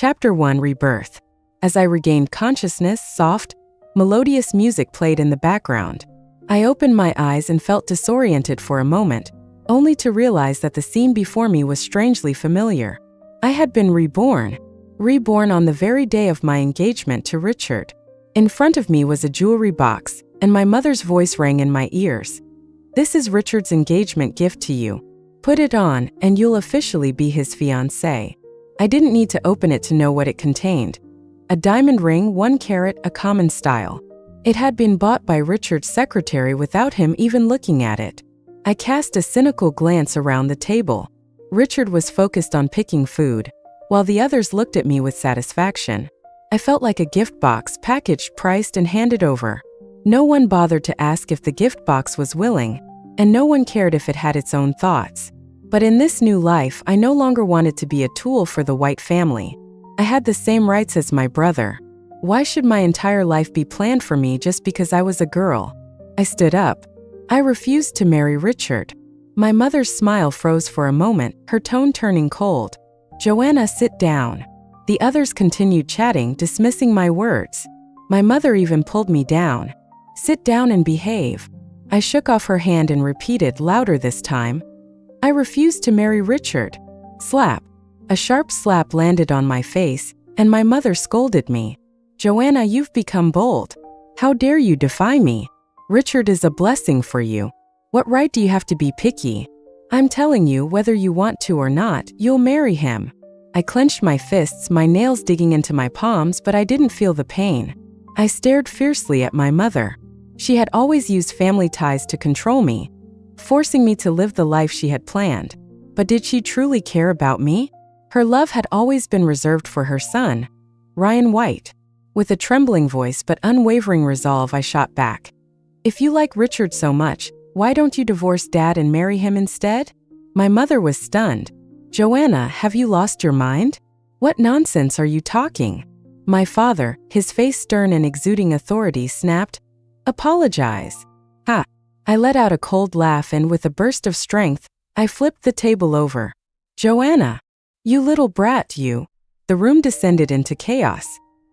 Chapter 1: Rebirth. As I regained consciousness, soft, melodious music played in the background. I opened my eyes and felt disoriented for a moment, only to realize that the scene before me was strangely familiar. I had been reborn on the very day of my engagement to Richard. In front of me was a jewelry box, and my mother's voice rang in my ears. "This is Richard's engagement gift to you. Put it on, and you'll officially be his fiancée." I didn't need to open it to know what it contained. A diamond ring, 1 carat, a common style. It had been bought by Richard's secretary without him even looking at it. I cast a cynical glance around the table. Richard was focused on picking food, while the others looked at me with satisfaction. I felt like a gift box packaged, priced, and handed over. No one bothered to ask if the gift box was willing, and no one cared if it had its own thoughts. But in this new life, I no longer wanted to be a tool for the White family. I had the same rights as my brother. Why should my entire life be planned for me just because I was a girl? I stood up. I refused to marry Richard. My mother's smile froze for a moment, her tone turning cold. "Joanna, sit down." The others continued chatting, dismissing my words. My mother even pulled me down. "Sit down and behave." I shook off her hand and repeated, louder this time, "I refuse to marry Richard." Slap. A sharp slap landed on my face, and my mother scolded me. "Joanna, you've become bold. How dare you defy me? Richard is a blessing for you. What right do you have to be picky? I'm telling you, whether you want to or not, you'll marry him." I clenched my fists, my nails digging into my palms, but I didn't feel the pain. I stared fiercely at my mother. She had always used family ties to control me, forcing me to live the life she had planned. But did she truly care about me? Her love had always been reserved for her son, Ryan White. With a trembling voice but unwavering resolve, I shot back. "If you like Richard so much, why don't you divorce Dad and marry him instead?" My mother was stunned. "Joanna, have you lost your mind? What nonsense are you talking?" My father, his face stern and exuding authority, snapped, "Apologize." "Ha!" I let out a cold laugh and, with a burst of strength, I flipped the table over. "Joanna! You little brat, you!" The room descended into chaos.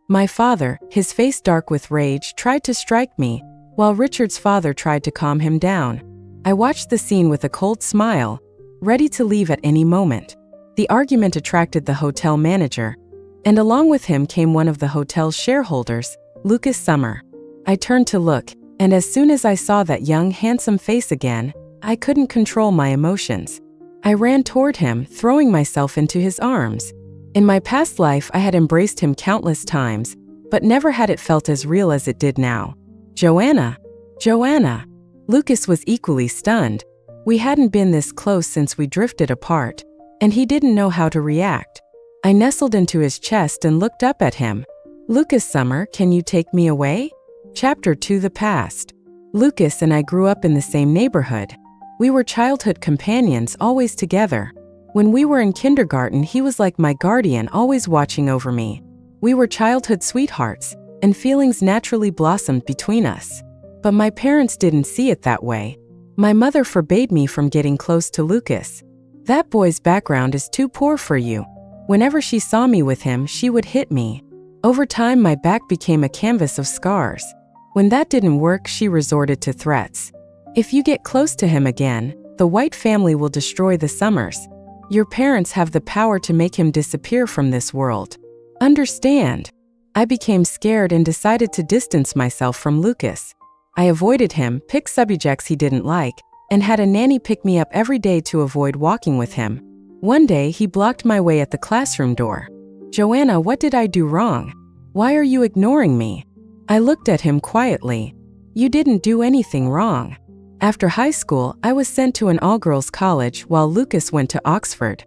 My father, his face dark with rage, tried to strike me, while Richard's father tried to calm him down. I watched the scene with a cold smile, ready to leave at any moment. The argument attracted the hotel manager, and along with him came one of the hotel's shareholders, Lucas Summer. I turned to look, and as soon as I saw that young, handsome face again, I couldn't control my emotions. I ran toward him, throwing myself into his arms. In my past life, I had embraced him countless times, but never had it felt as real as it did now. "Joanna! Joanna!" Lucas was equally stunned. We hadn't been this close since we drifted apart, and he didn't know how to react. I nestled into his chest and looked up at him. "Lucas Summer, can you take me away?" Chapter 2: The Past. Lucas and I grew up in the same neighborhood. We were childhood companions, always together. When we were in kindergarten, he was like my guardian, always watching over me. We were childhood sweethearts, and feelings naturally blossomed between us. But my parents didn't see it that way. My mother forbade me from getting close to Lucas. "That boy's background is too poor for you." Whenever she saw me with him, she would hit me. Over time, my back became a canvas of scars. When that didn't work, she resorted to threats. "If you get close to him again, the White family will destroy the Summers. Your parents have the power to make him disappear from this world. Understand?" I became scared and decided to distance myself from Lucas. I avoided him, picked subjects he didn't like, and had a nanny pick me up every day to avoid walking with him. One day, he blocked my way at the classroom door. "Joanna, what did I do wrong? Why are you ignoring me?" I looked at him quietly. "You didn't do anything wrong." After high school, I was sent to an all-girls college while Lucas went to Oxford.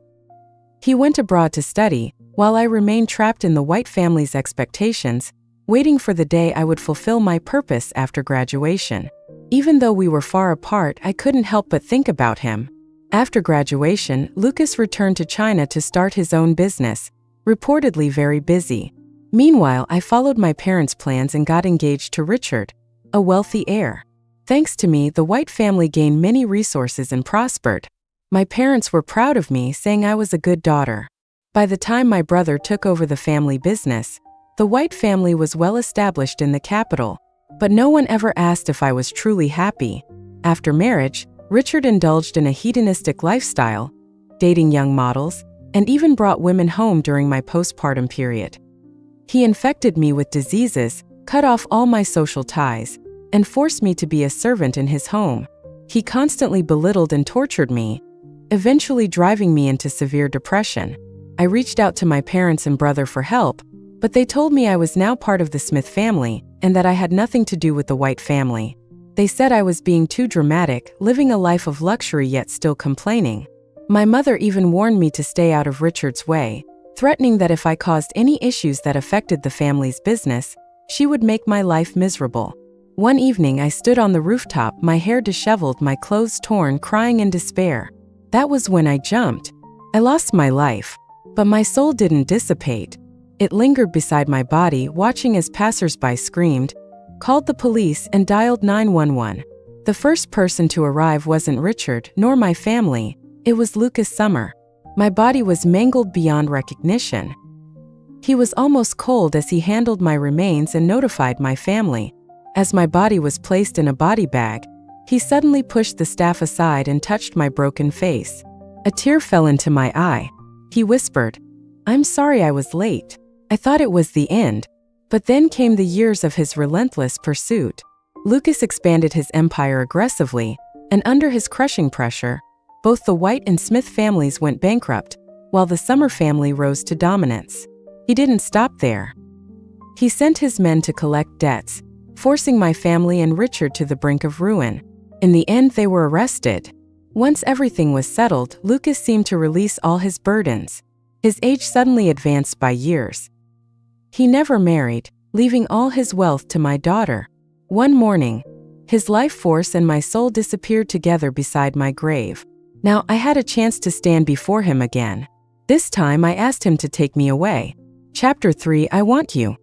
He went abroad to study, while I remained trapped in the White family's expectations, waiting for the day I would fulfill my purpose after graduation. Even though we were far apart, I couldn't help but think about him. After graduation, Lucas returned to China to start his own business, reportedly very busy. Meanwhile, I followed my parents' plans and got engaged to Richard, a wealthy heir. Thanks to me, the White family gained many resources and prospered. My parents were proud of me, saying I was a good daughter. By the time my brother took over the family business, the White family was well established in the capital, but no one ever asked if I was truly happy. After marriage, Richard indulged in a hedonistic lifestyle, dating young models, and even brought women home during my postpartum period. He infected me with diseases, cut off all my social ties, and forced me to be a servant in his home. He constantly belittled and tortured me, eventually driving me into severe depression. I reached out to my parents and brother for help, but they told me I was now part of the Smith family and that I had nothing to do with the White family. They said I was being too dramatic, living a life of luxury yet still complaining. My mother even warned me to stay out of Richard's way, threatening that if I caused any issues that affected the family's business, she would make my life miserable. One evening I stood on the rooftop, my hair disheveled, my clothes torn, crying in despair. That was when I jumped. I lost my life, but my soul didn't dissipate. It lingered beside my body, watching as passersby screamed, called the police, and dialed 911. The first person to arrive wasn't Richard, nor my family. It was Lucas Summer. My body was mangled beyond recognition. He was almost cold as he handled my remains and notified my family. As my body was placed in a body bag, he suddenly pushed the staff aside and touched my broken face. A tear fell into my eye. He whispered, "I'm sorry I was late. I thought it was the end." But then came the years of his relentless pursuit. Lucas expanded his empire aggressively, and under his crushing pressure, both the White and Smith families went bankrupt, while the Summer family rose to dominance. He didn't stop there. He sent his men to collect debts, forcing my family and Richard to the brink of ruin. In the end, they were arrested. Once everything was settled, Lucas seemed to release all his burdens. His age suddenly advanced by years. He never married, leaving all his wealth to my daughter. One morning, his life force and my soul disappeared together beside my grave. Now I had a chance to stand before him again. This time I asked him to take me away. Chapter 3: I Want You.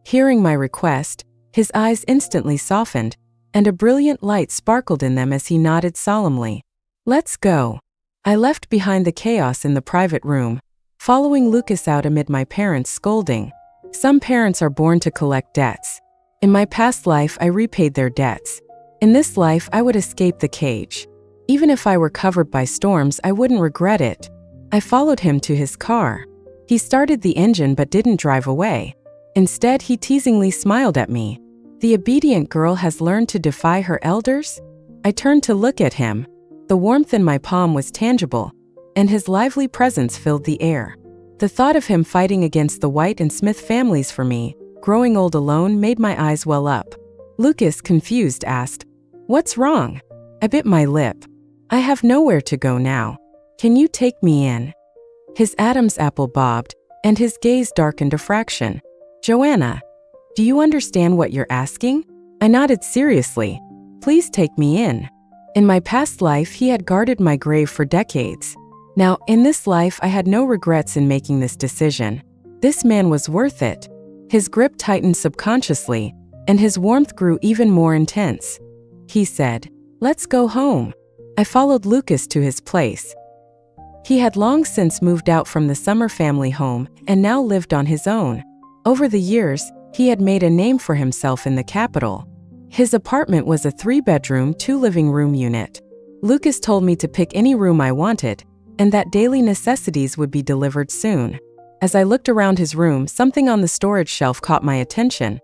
Hearing my request, his eyes instantly softened, and a brilliant light sparkled in them as he nodded solemnly. "Let's go." I left behind the chaos in the private room, following Lucas out amid my parents' scolding. Some parents are born to collect debts. In my past life, I repaid their debts. In this life, I would escape the cage. Even if I were covered by storms, I wouldn't regret it. I followed him to his car. He started the engine but didn't drive away. Instead, he teasingly smiled at me. The obedient girl has learned to defy her elders? I turned to look at him. The warmth in my palm was tangible, and his lively presence filled the air. The thought of him fighting against the White and Smith families for me, growing old alone, made my eyes well up. Lucas, confused, asked, "What's wrong?" I bit my lip. "I have nowhere to go now. Can you take me in?" His Adam's apple bobbed, and his gaze darkened a fraction. "Joanna, do you understand what you're asking?" I nodded seriously. "Please take me in." In my past life, he had guarded my grave for decades. Now, in this life, I had no regrets in making this decision. This man was worth it. His grip tightened subconsciously, and his warmth grew even more intense. He said, "Let's go home." I followed Lucas to his place. He had long since moved out from the Summer family home and now lived on his own. Over the years, he had made a name for himself in the capital. His apartment was a 3-bedroom, 2-living-room unit. Lucas told me to pick any room I wanted, and that daily necessities would be delivered soon. As I looked around his room, something on the storage shelf caught my attention.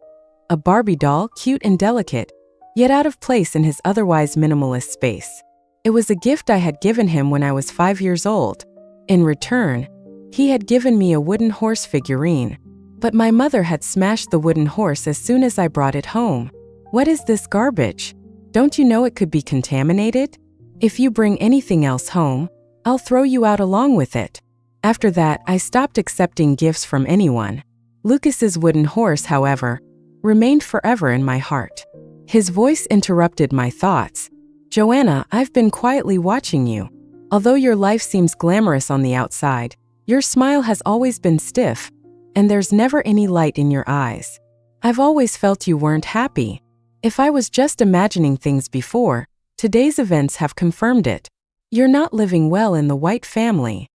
A Barbie doll, cute and delicate, yet out of place in his otherwise minimalist space. It was a gift I had given him when I was 5 years old. In return, he had given me a wooden horse figurine. But my mother had smashed the wooden horse as soon as I brought it home. "What is this garbage? Don't you know it could be contaminated? If you bring anything else home, I'll throw you out along with it." After that, I stopped accepting gifts from anyone. Lucas's wooden horse, however, remained forever in my heart. His voice interrupted my thoughts. "Joanna, I've been quietly watching you. Although your life seems glamorous on the outside, your smile has always been stiff, and there's never any light in your eyes. I've always felt you weren't happy. If I was just imagining things before, today's events have confirmed it. You're not living well in the White family."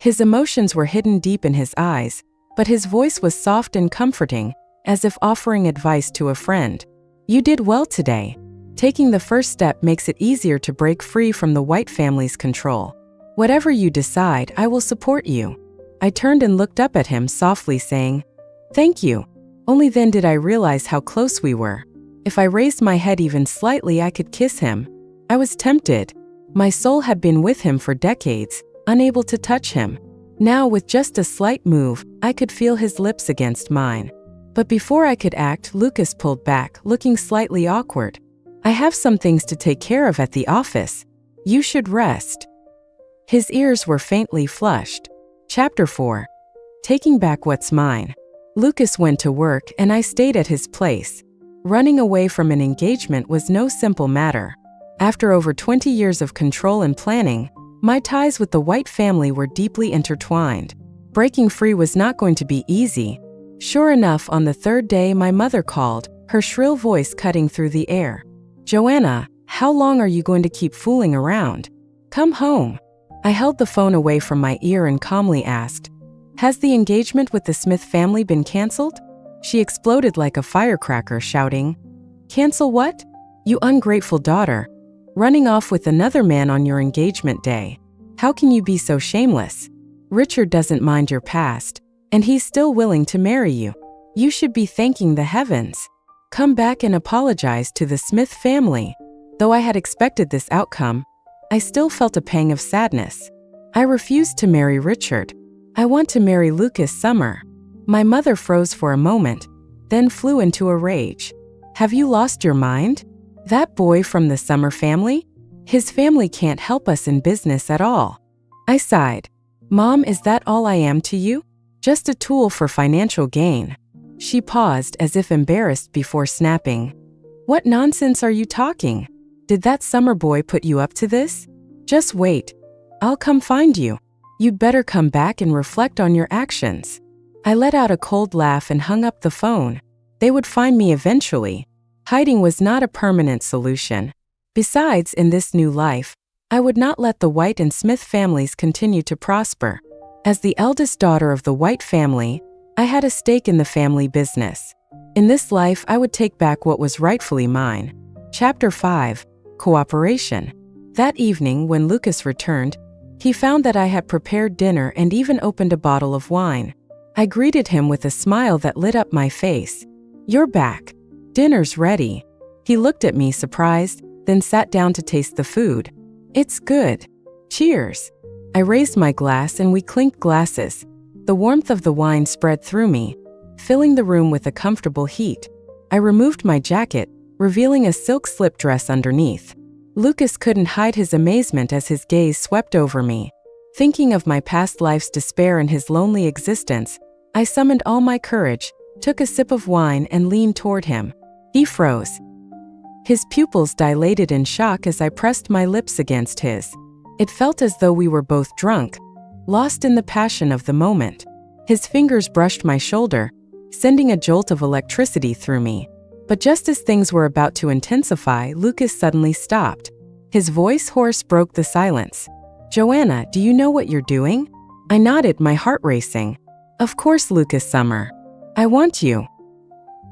His emotions were hidden deep in his eyes, but his voice was soft and comforting, as if offering advice to a friend. You did well today. Taking the first step makes it easier to break free from the White family's control. Whatever you decide, I will support you. I turned and looked up at him softly, saying, "Thank you." Only then did I realize how close we were. If I raised my head even slightly, I could kiss him. I was tempted. My soul had been with him for decades, unable to touch him. Now, with just a slight move, I could feel his lips against mine. But before I could act, Lucas pulled back, looking slightly awkward. "I have some things to take care of at the office. You should rest." His ears were faintly flushed. Chapter 4. Taking back what's mine. Lucas went to work and I stayed at his place. Running away from an engagement was no simple matter. After over 20 years of control and planning, my ties with the White family were deeply intertwined. Breaking free was not going to be easy. Sure enough, on the third day, my mother called, her shrill voice cutting through the air. "Joanna, how long are you going to keep fooling around? Come home." I held the phone away from my ear and calmly asked, "Has the engagement with the Smith family been canceled?" She exploded like a firecracker, shouting, "Cancel what? You ungrateful daughter. Running off with another man on your engagement day. How can you be so shameless? Richard doesn't mind your past, and he's still willing to marry you. You should be thanking the heavens. Come back and apologize to the Smith family." Though I had expected this outcome, I still felt a pang of sadness. I refused to marry Richard. I want to marry Lucas Summer. My mother froze for a moment, then flew into a rage. "Have you lost your mind? That boy from the Summer family? His family can't help us in business at all." I sighed. "Mom, is that all I am to you? Just a tool for financial gain?" She paused as if embarrassed before snapping, "What nonsense are you talking? Did that Summer boy put you up to this? Just wait. I'll come find you. You'd better come back and reflect on your actions." I let out a cold laugh and hung up the phone. They would find me eventually. Hiding was not a permanent solution. Besides, in this new life, I would not let the White and Smith families continue to prosper. As the eldest daughter of the White family, I had a stake in the family business. In this life, I would take back what was rightfully mine. Chapter 5. Cooperation. That evening, when Lucas returned, he found that I had prepared dinner and even opened a bottle of wine. I greeted him with a smile that lit up my face. "You're back. Dinner's ready." He looked at me surprised, then sat down to taste the food. "It's good. Cheers." I raised my glass and we clinked glasses. The warmth of the wine spread through me, filling the room with a comfortable heat. I removed my jacket, revealing a silk slip dress underneath. Lucas couldn't hide his amazement as his gaze swept over me. Thinking of my past life's despair and his lonely existence, I summoned all my courage, took a sip of wine and leaned toward him. He froze. His pupils dilated in shock as I pressed my lips against his. It felt as though we were both drunk, lost in the passion of the moment. His fingers brushed my shoulder, sending a jolt of electricity through me. But just as things were about to intensify, Lucas suddenly stopped. His voice, hoarse, broke the silence. "Joanna, do you know what you're doing?" I nodded, my heart racing. "Of course, Lucas Summer. I want you."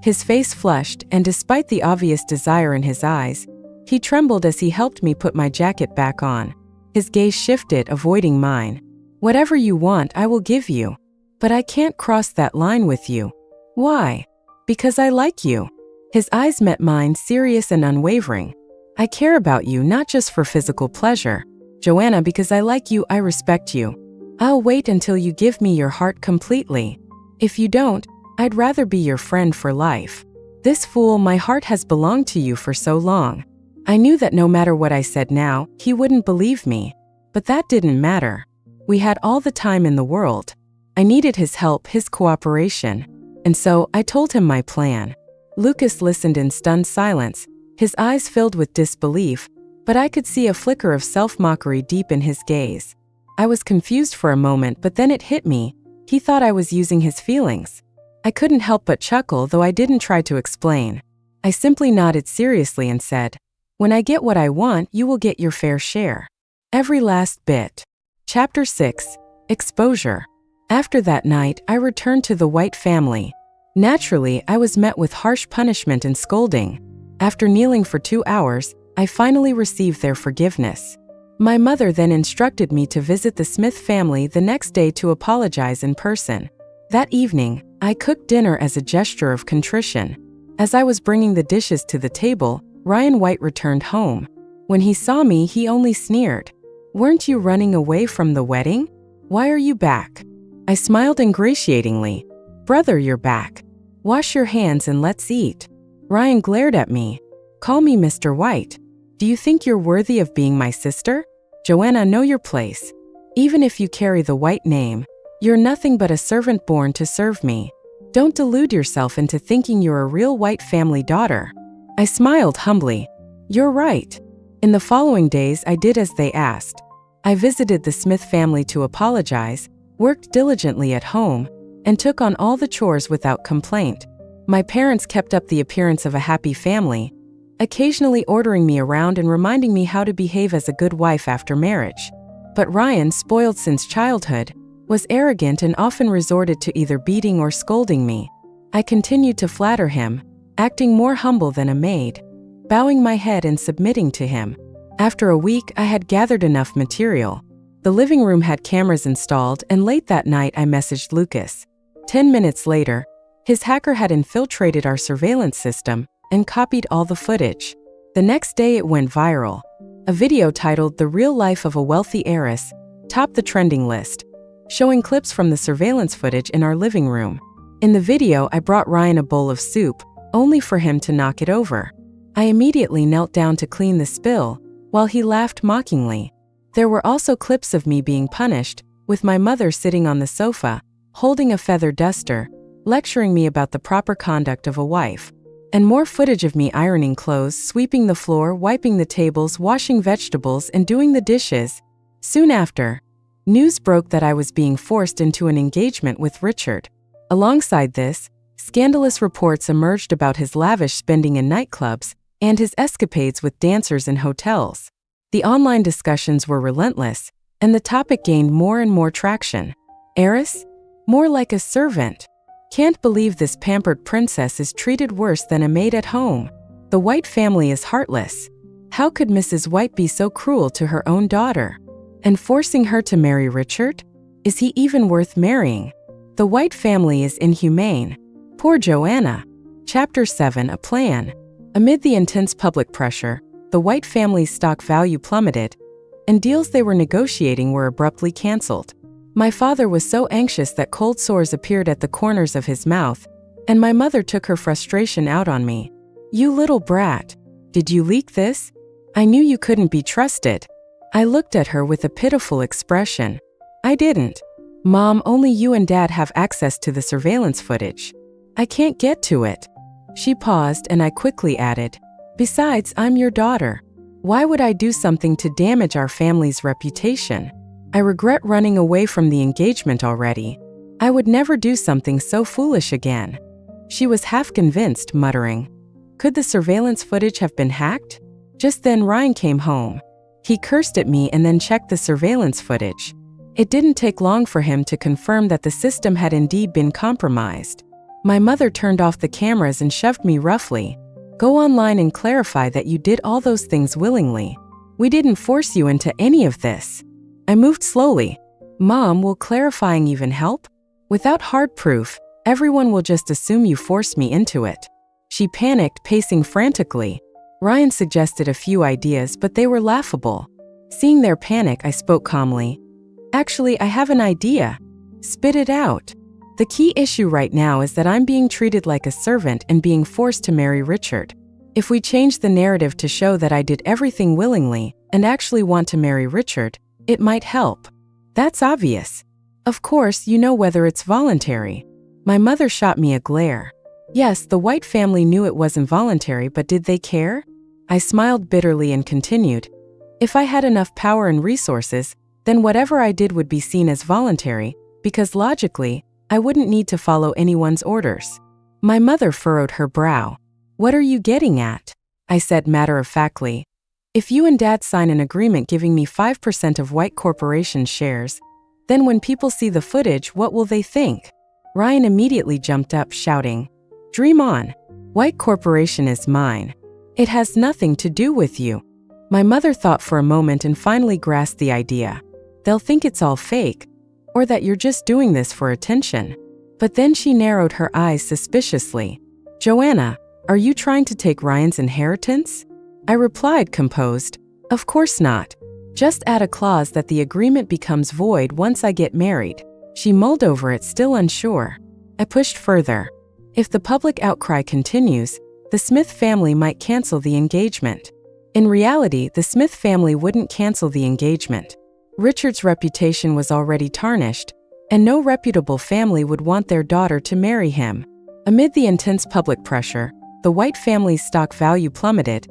His face flushed, and despite the obvious desire in his eyes, he trembled as he helped me put my jacket back on. His gaze shifted, avoiding mine. "Whatever you want, I will give you. But I can't cross that line with you." "Why?" "Because I like you." His eyes met mine, serious and unwavering. "I care about you, not just for physical pleasure. Joanna, because I like you, I respect you. I'll wait until you give me your heart completely. If you don't, I'd rather be your friend for life. This fool, my heart has belonged to you for so long." I knew that no matter what I said now, he wouldn't believe me. But that didn't matter. We had all the time in the world. I needed his help, his cooperation. And so, I told him my plan. Lucas listened in stunned silence, his eyes filled with disbelief, but I could see a flicker of self-mockery deep in his gaze. I was confused for a moment, but then it hit me. He thought I was using his feelings. I couldn't help but chuckle, though I didn't try to explain. I simply nodded seriously and said, "When I get what I want, you will get your fair share. Every last bit." Chapter 6. Exposure. After that night, I returned to the White family. Naturally, I was met with harsh punishment and scolding. After kneeling for 2 hours, I finally received their forgiveness. My mother then instructed me to visit the Smith family the next day to apologize in person. That evening, I cooked dinner as a gesture of contrition. As I was bringing the dishes to the table, Ryan White returned home. When he saw me, he only sneered. "Weren't you running away from the wedding? Why are you back?" I smiled ingratiatingly. "Brother, you're back. Wash your hands and let's eat." Ryan glared at me. "Call me Mr. White. Do you think you're worthy of being my sister? Joanna, know your place. Even if you carry the White name, you're nothing but a servant born to serve me. Don't delude yourself into thinking you're a real White family daughter." I smiled humbly. "You're right." In the following days, I did as they asked. I visited the Smith family to apologize, worked diligently at home, and took on all the chores without complaint. My parents kept up the appearance of a happy family, occasionally ordering me around and reminding me how to behave as a good wife after marriage. But Ryan, spoiled since childhood, was arrogant and often resorted to either beating or scolding me. I continued to flatter him, acting more humble than a maid, bowing my head and submitting to him. After a week, I had gathered enough material. The living room had cameras installed, and late that night I messaged Lucas. 10 minutes later, his hacker had infiltrated our surveillance system and copied all the footage. The next day it went viral. A video titled "The Real Life of a Wealthy Heiress" topped the trending list, showing clips from the surveillance footage in our living room. In the video, I brought Ryan a bowl of soup, only for him to knock it over. I immediately knelt down to clean the spill, while he laughed mockingly. There were also clips of me being punished, with my mother sitting on the sofa, holding a feather duster, lecturing me about the proper conduct of a wife. And more footage of me ironing clothes, sweeping the floor, wiping the tables, washing vegetables, and doing the dishes. Soon after, news broke that I was being forced into an engagement with Richard. Alongside this, scandalous reports emerged about his lavish spending in nightclubs and his escapades with dancers in hotels. The online discussions were relentless, and the topic gained more and more traction. Heiress? More like a servant. Can't believe this pampered princess is treated worse than a maid at home. The White family is heartless. How could Mrs. White be so cruel to her own daughter? And forcing her to marry Richard? Is he even worth marrying? The White family is inhumane. Poor Joanna. Chapter 7: A Plan. Amid the intense public pressure, the White family's stock value plummeted, and deals they were negotiating were abruptly canceled. My father was so anxious that cold sores appeared at the corners of his mouth, and my mother took her frustration out on me. "You little brat. Did you leak this? I knew you couldn't be trusted." I looked at her with a pitiful expression. "I didn't. Mom, only you and Dad have access to the surveillance footage. I can't get to it." She paused, and I quickly added, "Besides, I'm your daughter. Why would I do something to damage our family's reputation? I regret running away from the engagement already. I would never do something so foolish again." She was half convinced, muttering, "Could the surveillance footage have been hacked?" Just then Ryan came home. He cursed at me and then checked the surveillance footage. It didn't take long for him to confirm that the system had indeed been compromised. My mother turned off the cameras and shoved me roughly. "Go online and clarify that you did all those things willingly. We didn't force you into any of this." I moved slowly. "Mom, will clarifying even help? Without hard proof, everyone will just assume you forced me into it." She panicked, pacing frantically. Ryan suggested a few ideas, but they were laughable. Seeing their panic, I spoke calmly. "Actually, I have an idea. Spit it out. The key issue right now is that I'm being treated like a servant and being forced to marry Richard. If we change the narrative to show that I did everything willingly and actually want to marry Richard, it might help." "That's obvious. Of course, you know whether it's voluntary." My mother shot me a glare. Yes, the White family knew it wasn't voluntary, but did they care? I smiled bitterly and continued, "If I had enough power and resources, then whatever I did would be seen as voluntary, because logically, I wouldn't need to follow anyone's orders." My mother furrowed her brow. "What are you getting at?" I said matter-of-factly. "If you and Dad sign an agreement giving me 5% of White Corporation's shares, Then when people see the footage, what will they think? Ryan immediately jumped up, shouting, "Dream on! White Corporation is mine. It has nothing to do with you." My mother thought for a moment and finally grasped the idea. They'll think it's all fake, or that you're just doing this for attention. But then she narrowed her eyes suspiciously. "Joanna, are you trying to take Ryan's inheritance?" I replied, composed, "Of course not. Just add a clause that the agreement becomes void once I get married." She mulled over it, still unsure. I pushed further. "If the public outcry continues, the Smith family might cancel the engagement." In reality, the Smith family wouldn't cancel the engagement. Richard's reputation was already tarnished, and no reputable family would want their daughter to marry him. Amid the intense public pressure, the White family's stock value plummeted,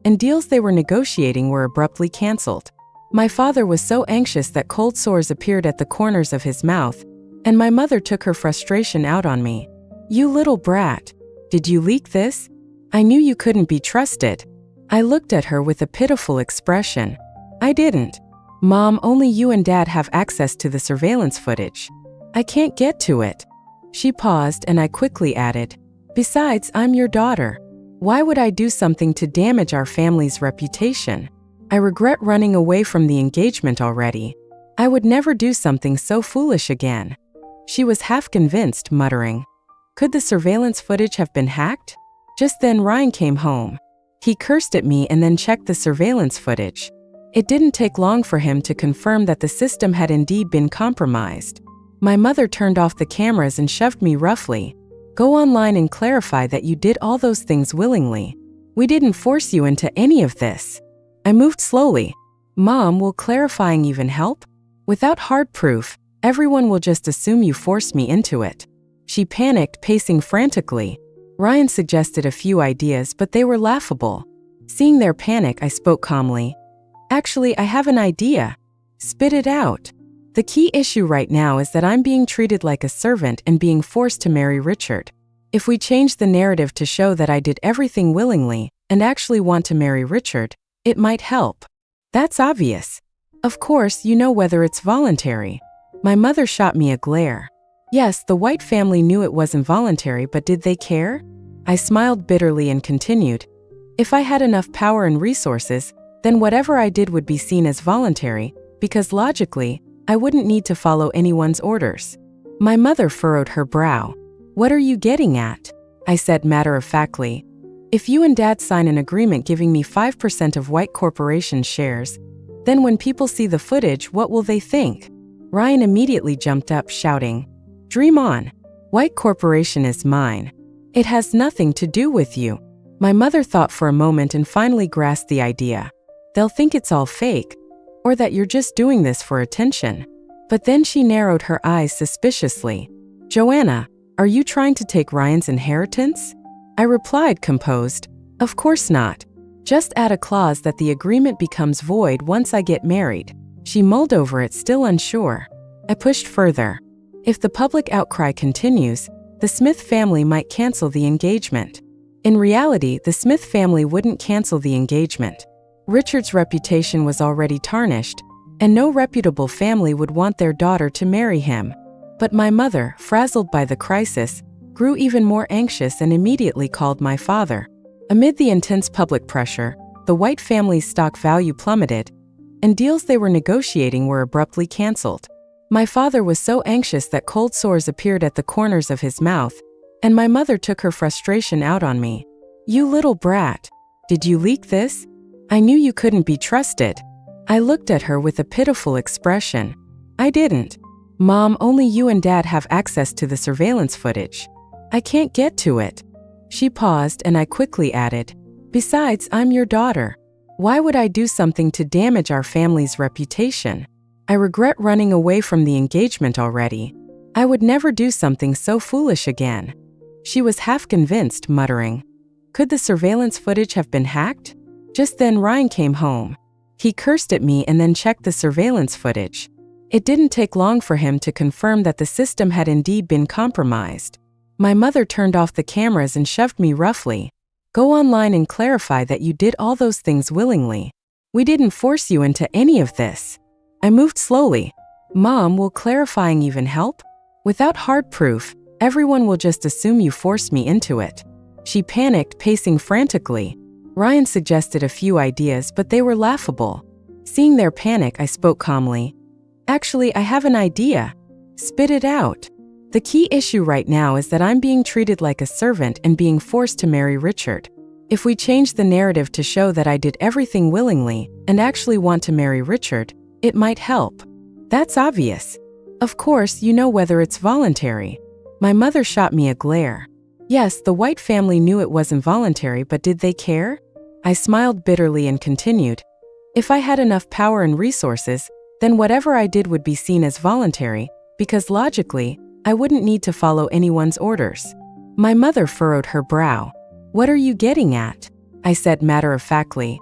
and deals they were negotiating were abruptly canceled. My father was so anxious that cold sores appeared at the corners of his mouth, and my mother took her frustration out on me. "You little brat. Did you leak this? I knew you couldn't be trusted." I looked at her with a pitiful expression. "I didn't. Mom, only you and Dad have access to the surveillance footage. I can't get to it." She paused and I quickly added, "Besides, I'm your daughter. Why would I do something to damage our family's reputation? I regret running away from the engagement already. I would never do something so foolish again." She was half convinced, muttering, "Could the surveillance footage have been hacked?" Just then Ryan came home. He cursed at me and then checked the surveillance footage. It didn't take long for him to confirm that the system had indeed been compromised. My mother turned off the cameras and shoved me roughly. "Go online and clarify that you did all those things willingly. We didn't force you into any of this." I moved slowly. "Mom, will clarifying even help? Without hard proof, everyone will just assume you forced me into it." She panicked, pacing frantically. Ryan suggested a few ideas, but they were laughable. Seeing their panic, I spoke calmly. "Actually, I have an idea." "Spit it out." "The key issue right now is that I'm being treated like a servant and being forced to marry Richard. If we change the narrative to show that I did everything willingly and actually want to marry Richard, it might help." "That's obvious. Of course, you know whether it's voluntary." My mother shot me a glare. "Yes, the White family knew it wasn't voluntary, but did they care?" I smiled bitterly and continued, "If I had enough power and resources, then whatever I did would be seen as voluntary, because logically, I wouldn't need to follow anyone's orders." My mother furrowed her brow. "What are you getting at?" I said matter-of-factly. "If you and Dad sign an agreement giving me 5% of White Corporation shares, then when people see the footage, what will they think?" Ryan immediately jumped up, shouting, "Dream on! White Corporation is mine. It has nothing to do with you." My mother thought for a moment and finally grasped the idea. They'll think it's all fake, or that you're just doing this for attention. But then she narrowed her eyes suspiciously. "Joanna, are you trying to take Ryan's inheritance?" I replied, composed, "Of course not. Just add a clause that the agreement becomes void once I get married." She mulled over it, still unsure. I pushed further. "If the public outcry continues, the Smith family might cancel the engagement." In reality, the Smith family wouldn't cancel the engagement. Richard's reputation was already tarnished, and no reputable family would want their daughter to marry him. But my mother, frazzled by the crisis, grew even more anxious and immediately called my father. Amid the intense public pressure, the White family's stock value plummeted, and deals they were negotiating were abruptly canceled. My father was so anxious that cold sores appeared at the corners of his mouth, and my mother took her frustration out on me. "You little brat. Did you leak this? I knew you couldn't be trusted." I looked at her with a pitiful expression. "I didn't. Mom, only you and Dad have access to the surveillance footage. I can't get to it." She paused and I quickly added, "Besides, I'm your daughter. Why would I do something to damage our family's reputation? I regret running away from the engagement already. I would never do something so foolish again." She was half convinced, muttering, "Could the surveillance footage have been hacked?" Just then Ryan came home. He cursed at me and then checked the surveillance footage. It didn't take long for him to confirm that the system had indeed been compromised. My mother turned off the cameras and shoved me roughly. "Go online and clarify that you did all those things willingly. We didn't force you into any of this." I moved slowly. Mom, will clarifying even help? Without hard proof, everyone will just assume you forced me into it. She panicked, pacing frantically. Ryan suggested a few ideas, but they were laughable. Seeing their panic, I spoke calmly. Actually, I have an idea. Spit it out. The key issue right now is that I'm being treated like a servant and being forced to marry Richard. If we change the narrative to show that I did everything willingly and actually want to marry Richard, it might help. That's obvious. Of course, you know whether it's voluntary. My mother shot me a glare. Yes, the White family knew it wasn't voluntary, but did they care? I smiled bitterly and continued. If I had enough power and resources, then whatever I did would be seen as voluntary, because logically, I wouldn't need to follow anyone's orders. My mother furrowed her brow. What are you getting at? I said matter-of-factly.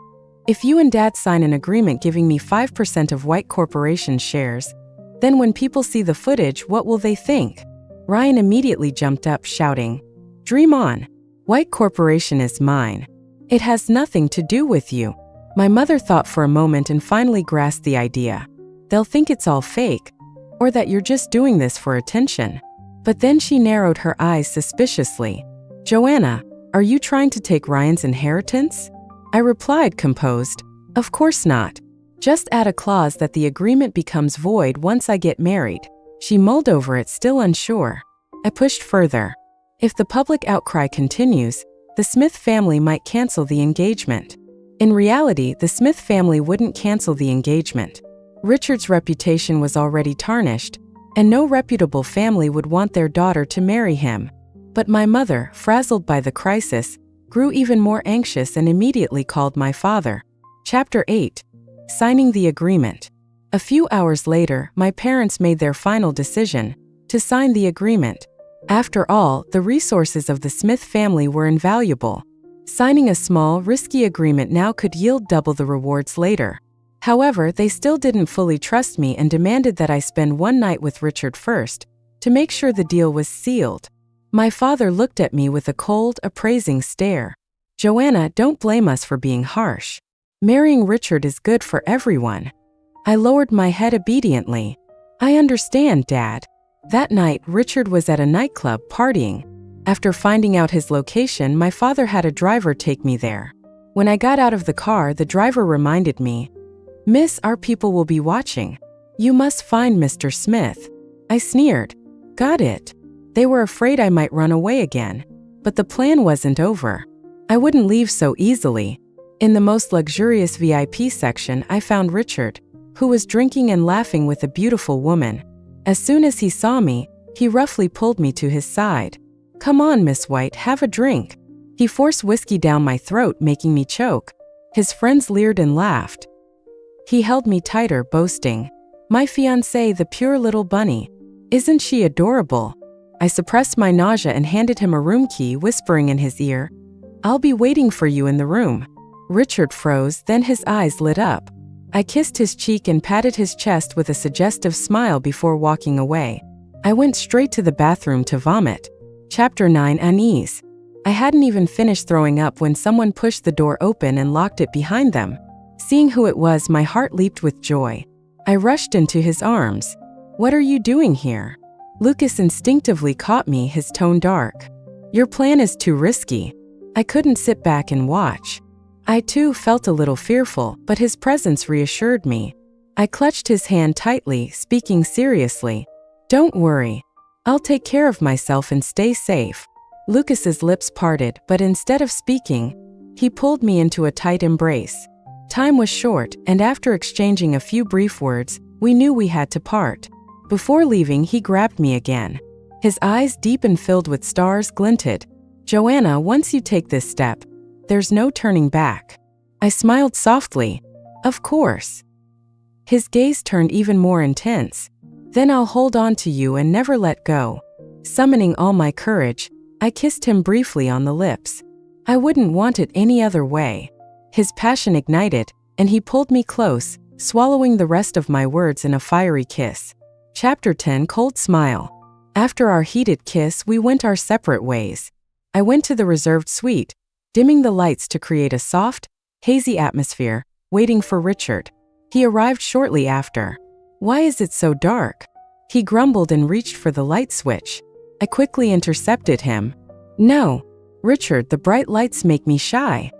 If you and Dad sign an agreement giving me 5% of White Corporation shares, then when people see the footage, what will they think? Ryan immediately jumped up, shouting, Dream on. White Corporation is mine. It has nothing to do with you. My mother thought for a moment and finally grasped the idea. They'll think it's all fake, or that you're just doing this for attention. But then she narrowed her eyes suspiciously. Joanna, are you trying to take Ryan's inheritance? I replied, composed, Of course not. Just add a clause that the agreement becomes void once I get married. She mulled over it, still unsure. I pushed further. If the public outcry continues, the Smith family might cancel the engagement. In reality, the Smith family wouldn't cancel the engagement. Richard's reputation was already tarnished, and no reputable family would want their daughter to marry him. But my mother, frazzled by the crisis, grew even more anxious and immediately called my father. Chapter 8. Signing the agreement. A few hours later, my parents made their final decision to sign the agreement. After all, the resources of the Smith family were invaluable. Signing a small, risky agreement now could yield double the rewards later. However, they still didn't fully trust me and demanded that I spend one night with Richard first, to make sure the deal was sealed. My father looked at me with a cold, appraising stare. Joanna, don't blame us for being harsh. Marrying Richard is good for everyone. I lowered my head obediently. I understand, Dad. That night, Richard was at a nightclub partying. After finding out his location, my father had a driver take me there. When I got out of the car, the driver reminded me, Miss, our people will be watching. You must find Mr. Smith. I sneered. Got it. They were afraid I might run away again. But the plan wasn't over. I wouldn't leave so easily. In the most luxurious VIP section, I found Richard, who was drinking and laughing with a beautiful woman. As soon as he saw me, he roughly pulled me to his side. Come on, Miss White, have a drink. He forced whiskey down my throat, making me choke. His friends leered and laughed. He held me tighter, boasting, My fiancée, the pure little bunny. Isn't she adorable? I suppressed my nausea and handed him a room key, whispering in his ear, I'll be waiting for you in the room. Richard froze, then his eyes lit up. I kissed his cheek and patted his chest with a suggestive smile before walking away. I went straight to the bathroom to vomit. Chapter 9. Unease. I hadn't even finished throwing up when someone pushed the door open and locked it behind them. Seeing who it was, my heart leaped with joy. I rushed into his arms. What are you doing here? Lucas instinctively caught me, his tone dark. Your plan is too risky. I couldn't sit back and watch. I too felt a little fearful, but his presence reassured me. I clutched his hand tightly, speaking seriously. Don't worry. I'll take care of myself and stay safe. Lucas's lips parted, but instead of speaking, he pulled me into a tight embrace. Time was short, and after exchanging a few brief words, we knew we had to part. Before leaving, he grabbed me again. His eyes, deep and filled with stars, glinted. Joanna, once you take this step, there's no turning back. I smiled softly. Of course. His gaze turned even more intense. Then I'll hold on to you and never let go. Summoning all my courage, I kissed him briefly on the lips. I wouldn't want it any other way. His passion ignited, and he pulled me close, swallowing the rest of my words in a fiery kiss. Chapter 10. Cold Smile. After our heated kiss, we went our separate ways. I went to the reserved suite, dimming the lights to create a soft, hazy atmosphere, waiting for Richard. He arrived shortly after. Why is it so dark? He grumbled and reached for the light switch. I quickly intercepted him. No, Richard, the bright lights make me shy.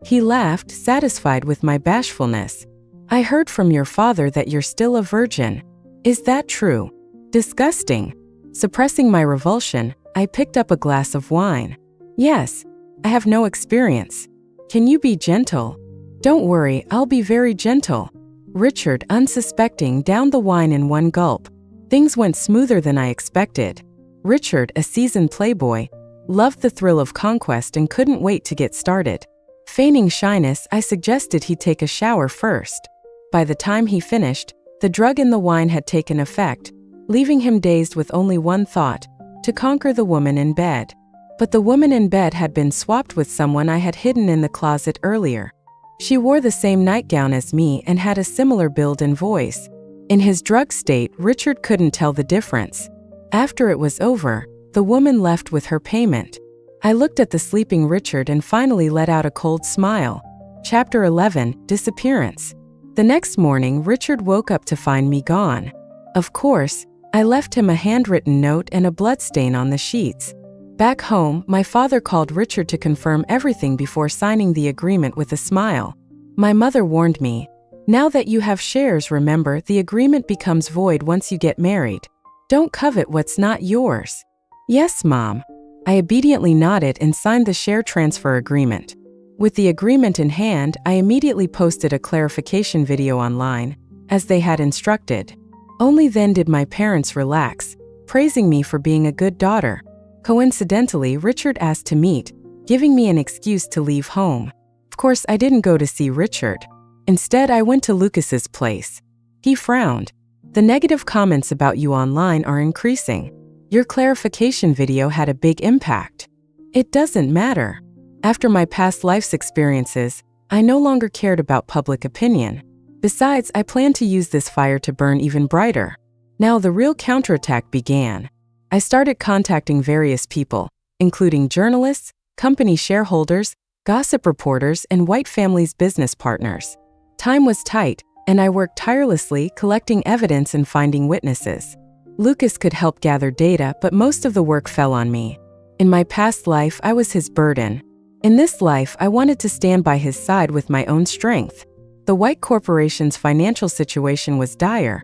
He laughed, satisfied with my bashfulness. I heard from your father that you're still a virgin. Is that true? Disgusting. Suppressing my revulsion, I picked up a glass of wine. Yes, I have no experience. Can you be gentle? Don't worry, I'll be very gentle. Richard, unsuspecting, downed the wine in one gulp. Things went smoother than I expected. Richard, a seasoned playboy, loved the thrill of conquest and couldn't wait to get started. Feigning shyness, I suggested he take a shower first. By the time he finished, the drug in the wine had taken effect, leaving him dazed with only one thought: to conquer the woman in bed. But the woman in bed had been swapped with someone I had hidden in the closet earlier. She wore the same nightgown as me and had a similar build and voice. In his drug state, Richard couldn't tell the difference. After it was over, the woman left with her payment. I looked at the sleeping Richard and finally let out a cold smile. Chapter 11: Disappearance. The next morning, Richard woke up to find me gone. Of course, I left him a handwritten note and a bloodstain on the sheets. Back home, my father called Richard to confirm everything before signing the agreement with a smile. My mother warned me, "Now that you have shares, remember, the agreement becomes void once you get married. Don't covet what's not yours." Yes, Mom. I obediently nodded and signed the share transfer agreement. With the agreement in hand, I immediately posted a clarification video online, as they had instructed. Only then did my parents relax, praising me for being a good daughter. Coincidentally, Richard asked to meet, giving me an excuse to leave home. Of course, I didn't go to see Richard. Instead, I went to Lucas's place. He frowned. "The negative comments about you online are increasing. Your clarification video had a big impact." It doesn't matter. After my past life's experiences, I no longer cared about public opinion. Besides, I planned to use this fire to burn even brighter. Now the real counterattack began. I started contacting various people, including journalists, company shareholders, gossip reporters, and White family's business partners. Time was tight, and I worked tirelessly collecting evidence and finding witnesses. Lucas could help gather data, but most of the work fell on me. In my past life, I was his burden. In this life, I wanted to stand by his side with my own strength. The White Corporation's financial situation was dire,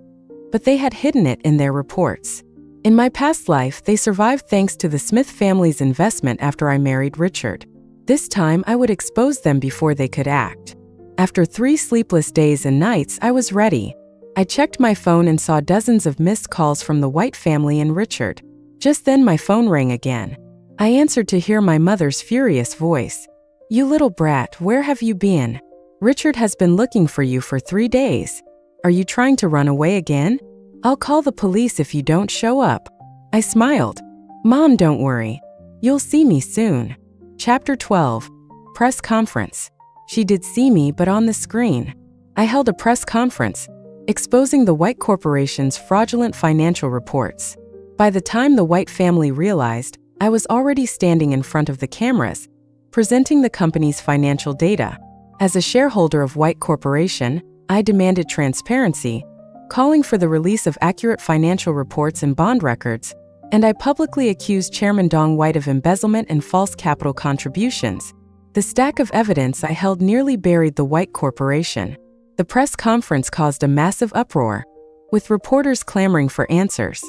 but they had hidden it in their reports. In my past life, they survived thanks to the Smith family's investment after I married Richard. This time, I would expose them before they could act. After 3 sleepless days and nights, I was ready. I checked my phone and saw dozens of missed calls from the White family and Richard. Just then, my phone rang again. I answered to hear my mother's furious voice. "You little brat, where have you been? Richard has been looking for you for 3 days. Are you trying to run away again? I'll call the police if you don't show up." I smiled. "Mom, don't worry. You'll see me soon." Chapter 12: Press Conference. She did see me, but on the screen. I held a press conference, exposing the White Corporation's fraudulent financial reports. By the time the White family realized, I was already standing in front of the cameras, presenting the company's financial data. As a shareholder of White Corporation, I demanded transparency, calling for the release of accurate financial reports and bond records, and I publicly accused Chairman Dong White of embezzlement and false capital contributions. The stack of evidence I held nearly buried the White Corporation. The press conference caused a massive uproar, with reporters clamoring for answers.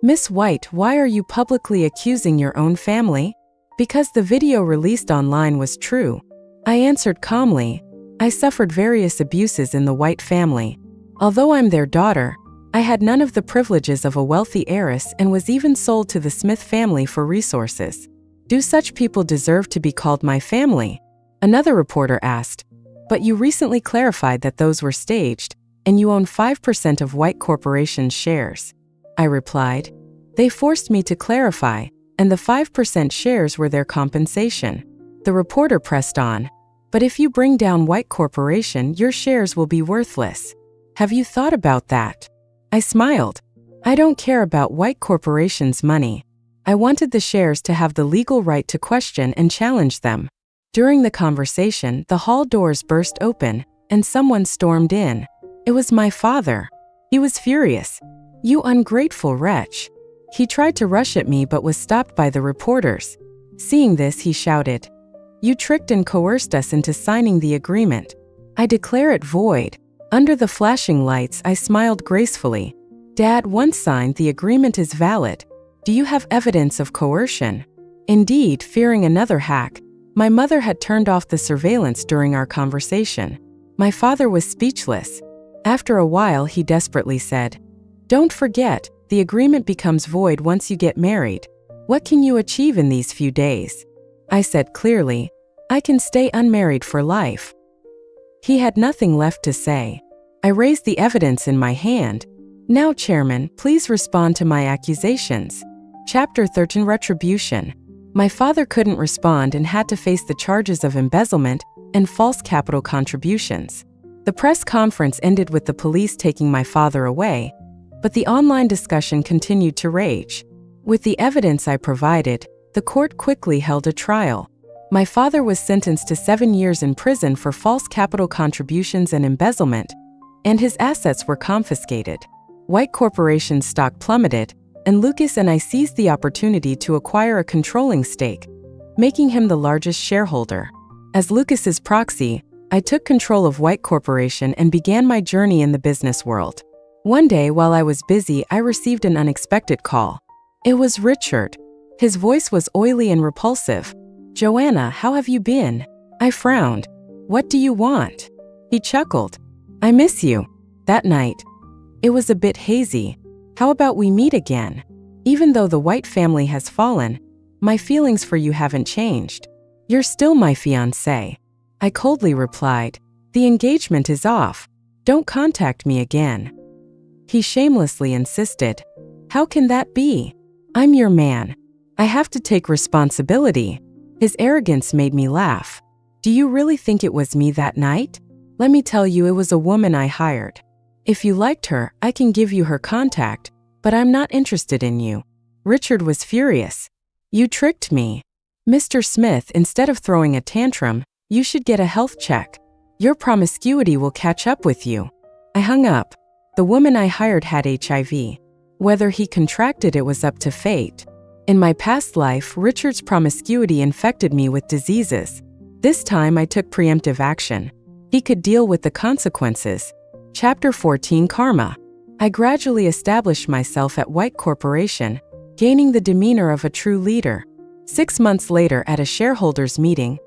"Miss White, why are you publicly accusing your own family?" Because the video released online was true. I answered calmly. I suffered various abuses in the White family. Although I'm their daughter, I had none of the privileges of a wealthy heiress and was even sold to the Smith family for resources. Do such people deserve to be called my family? Another reporter asked. But you recently clarified that those were staged, and you own 5% of White Corporation's shares. I replied. They forced me to clarify, and the 5% shares were their compensation. The reporter pressed on. But if you bring down White Corporation, your shares will be worthless. Have you thought about that? I smiled. I don't care about White Corporation's money. I wanted the shares to have the legal right to question and challenge them. During the conversation, the hall doors burst open, and someone stormed in. It was my father. He was furious. "You ungrateful wretch." He tried to rush at me but was stopped by the reporters. Seeing this, he shouted, "You tricked and coerced us into signing the agreement. I declare it void." Under the flashing lights, I smiled gracefully. "Dad, once signed, the agreement is valid. Do you have evidence of coercion?" Indeed, fearing another hack, my mother had turned off the surveillance during our conversation. My father was speechless. After a while, he desperately said, "Don't forget, the agreement becomes void once you get married. What can you achieve in these few days?" I said clearly, "I can stay unmarried for life." He had nothing left to say. I raised the evidence in my hand. "Now, Chairman, please respond to my accusations." Chapter 13: Retribution. My father couldn't respond and had to face the charges of embezzlement and false capital contributions. The press conference ended with the police taking my father away, but the online discussion continued to rage. With the evidence I provided, the court quickly held a trial. My father was sentenced to 7 years in prison for false capital contributions and embezzlement, and his assets were confiscated. White Corporation's stock plummeted, and Lucas and I seized the opportunity to acquire a controlling stake, making him the largest shareholder. As Lucas's proxy, I took control of White Corporation and began my journey in the business world. One day, while I was busy, I received an unexpected call. It was Richard. His voice was oily and repulsive. "Joanna, how have you been?" I frowned. "What do you want?" He chuckled. "I miss you." That night, it was a bit hazy. "How about we meet again? Even though the White family has fallen, my feelings for you haven't changed. You're still my fiancé." I coldly replied, "The engagement is off. Don't contact me again." He shamelessly insisted, "How can that be? I'm your man. I have to take responsibility." His arrogance made me laugh. "Do you really think it was me that night? Let me tell you, it was a woman I hired. If you liked her, I can give you her contact, but I'm not interested in you." Richard was furious. "You tricked me. Mr. Smith, instead of throwing a tantrum, you should get a health check. Your promiscuity will catch up with you." I hung up. The woman I hired had HIV. Whether he contracted it was up to fate. In my past life, Richard's promiscuity infected me with diseases. This time I took preemptive action. He could deal with the consequences. Chapter 14: Karma. I gradually established myself at White Corporation, gaining the demeanor of a true leader. 6 months later, at a shareholders' meeting,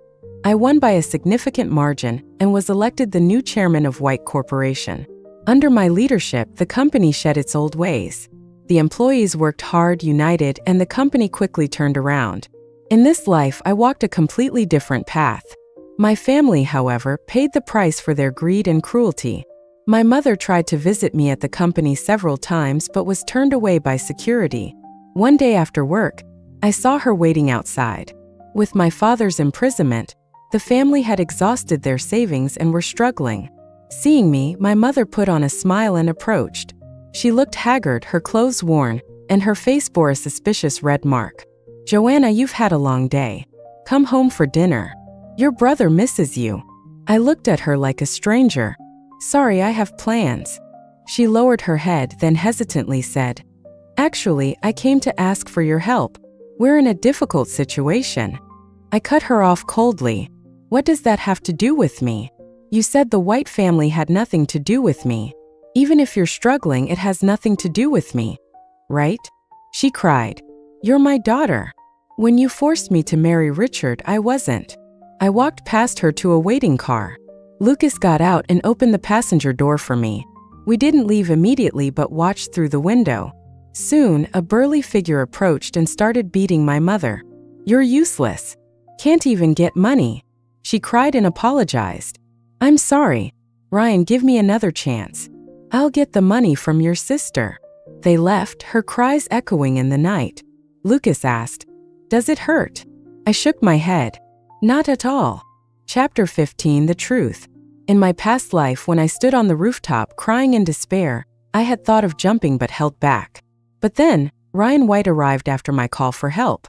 I won by a significant margin and was elected the new chairman of White Corporation. Under my leadership, the company shed its old ways. The employees worked hard, united, and the company quickly turned around. In this life, I walked a completely different path. My family, however, paid the price for their greed and cruelty. My mother tried to visit me at the company several times but was turned away by security. One day after work, I saw her waiting outside. With my father's imprisonment, the family had exhausted their savings and were struggling. Seeing me, my mother put on a smile and approached. She looked haggard, her clothes worn, and her face bore a suspicious red mark. "Joanna, you've had a long day. Come home for dinner. Your brother misses you." I looked at her like a stranger. "Sorry, I have plans." She lowered her head, then hesitantly said, "Actually, I came to ask for your help. We're in a difficult situation." I cut her off coldly. "What does that have to do with me? You said the White family had nothing to do with me. Even if you're struggling, it has nothing to do with me, right?" She cried, "You're my daughter. When you forced me to marry Richard, I wasn't." I walked past her to a waiting car. Lucas got out and opened the passenger door for me. We didn't leave immediately but watched through the window. Soon, a burly figure approached and started beating my mother. "You're useless. Can't even get money." She cried and apologized. "I'm sorry. Ryan, give me another chance. I'll get the money from your sister." They left, her cries echoing in the night. Lucas asked, "Does it hurt?" I shook my head. "Not at all." Chapter 15: The Truth. In my past life, when I stood on the rooftop crying in despair, I had thought of jumping but held back. But then, Ryan White arrived after my call for help.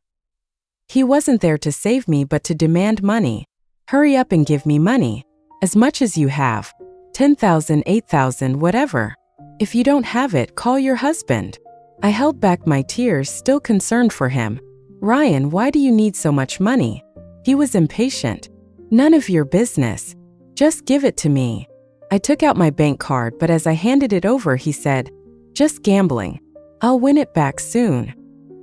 He wasn't there to save me but to demand money. "Hurry up and give me money. As much as you have. 10,000, 8,000, whatever." If you don't have it, call your husband. I held back my tears, still concerned for him. Ryan, why do you need so much money? He was impatient. None of your business. Just give it to me. I took out my bank card, but as I handed it over, he said, just gambling. I'll win it back soon.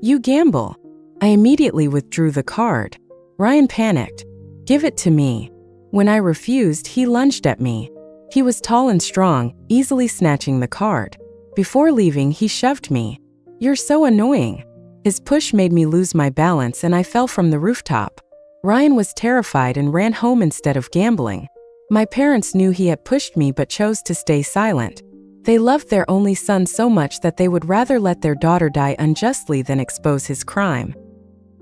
You gamble. I immediately withdrew the card. Ryan panicked. Give it to me. When I refused, he lunged at me. He was tall and strong, easily snatching the card. Before leaving, he shoved me. You're so annoying. His push made me lose my balance and I fell from the rooftop. Ryan was terrified and ran home instead of gambling. My parents knew he had pushed me but chose to stay silent. They loved their only son so much that they would rather let their daughter die unjustly than expose his crime.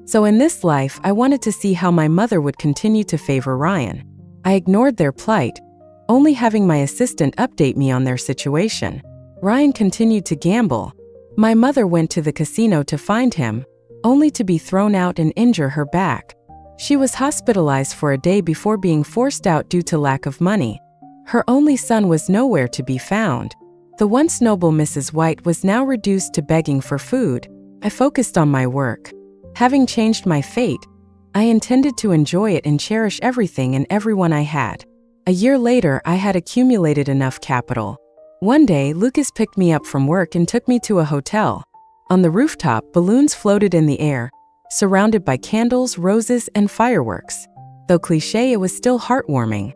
So in this life, I wanted to see how my mother would continue to favor Ryan. I ignored their plight, only having my assistant update me on their situation. Ryan continued to gamble. My mother went to the casino to find him, only to be thrown out and injure her back. She was hospitalized for a day before being forced out due to lack of money. Her only son was nowhere to be found. The once noble Mrs. White was now reduced to begging for food. I focused on my work. Having changed my fate, I intended to enjoy it and cherish everything and everyone I had. A year later, I had accumulated enough capital. One day, Lucas picked me up from work and took me to a hotel. On the rooftop, balloons floated in the air, surrounded by candles, roses, and fireworks. Though cliché, it was still heartwarming.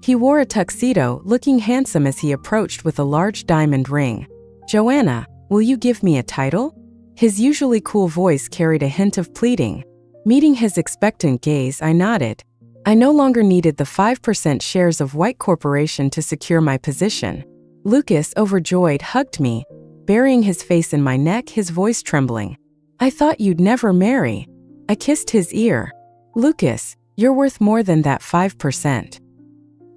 He wore a tuxedo, looking handsome as he approached with a large diamond ring. Joanna, will you give me a title? His usually cool voice carried a hint of pleading. Meeting his expectant gaze, I nodded. I no longer needed the 5% shares of White Corporation to secure my position. Lucas, overjoyed, hugged me, burying his face in my neck, his voice trembling. I thought you'd never marry. I kissed his ear. Lucas, you're worth more than that 5%.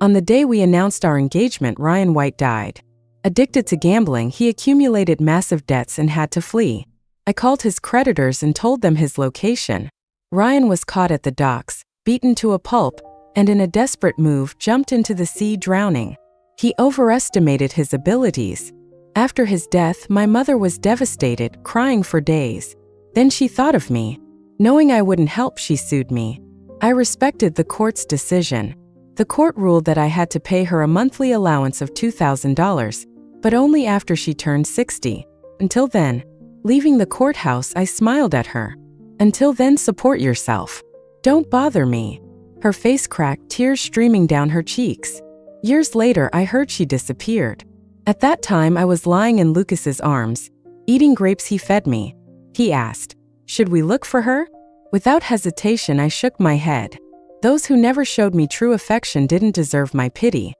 On the day we announced our engagement, Ryan White died. Addicted to gambling, he accumulated massive debts and had to flee. I called his creditors and told them his location. Ryan was caught at the docks, beaten to a pulp, and in a desperate move, jumped into the sea, drowning. He overestimated his abilities. After his death, my mother was devastated, crying for days. Then she thought of me. Knowing I wouldn't help, she sued me. I respected the court's decision. The court ruled that I had to pay her a monthly allowance of $2,000, but only after she turned 60. Until then, leaving the courthouse, I smiled at her. Until then, support yourself. Don't bother me. Her face cracked, tears streaming down her cheeks. Years later, I heard she disappeared. At that time, I was lying in Lucas's arms, eating grapes he fed me. He asked, should we look for her? Without hesitation, I shook my head. Those who never showed me true affection didn't deserve my pity.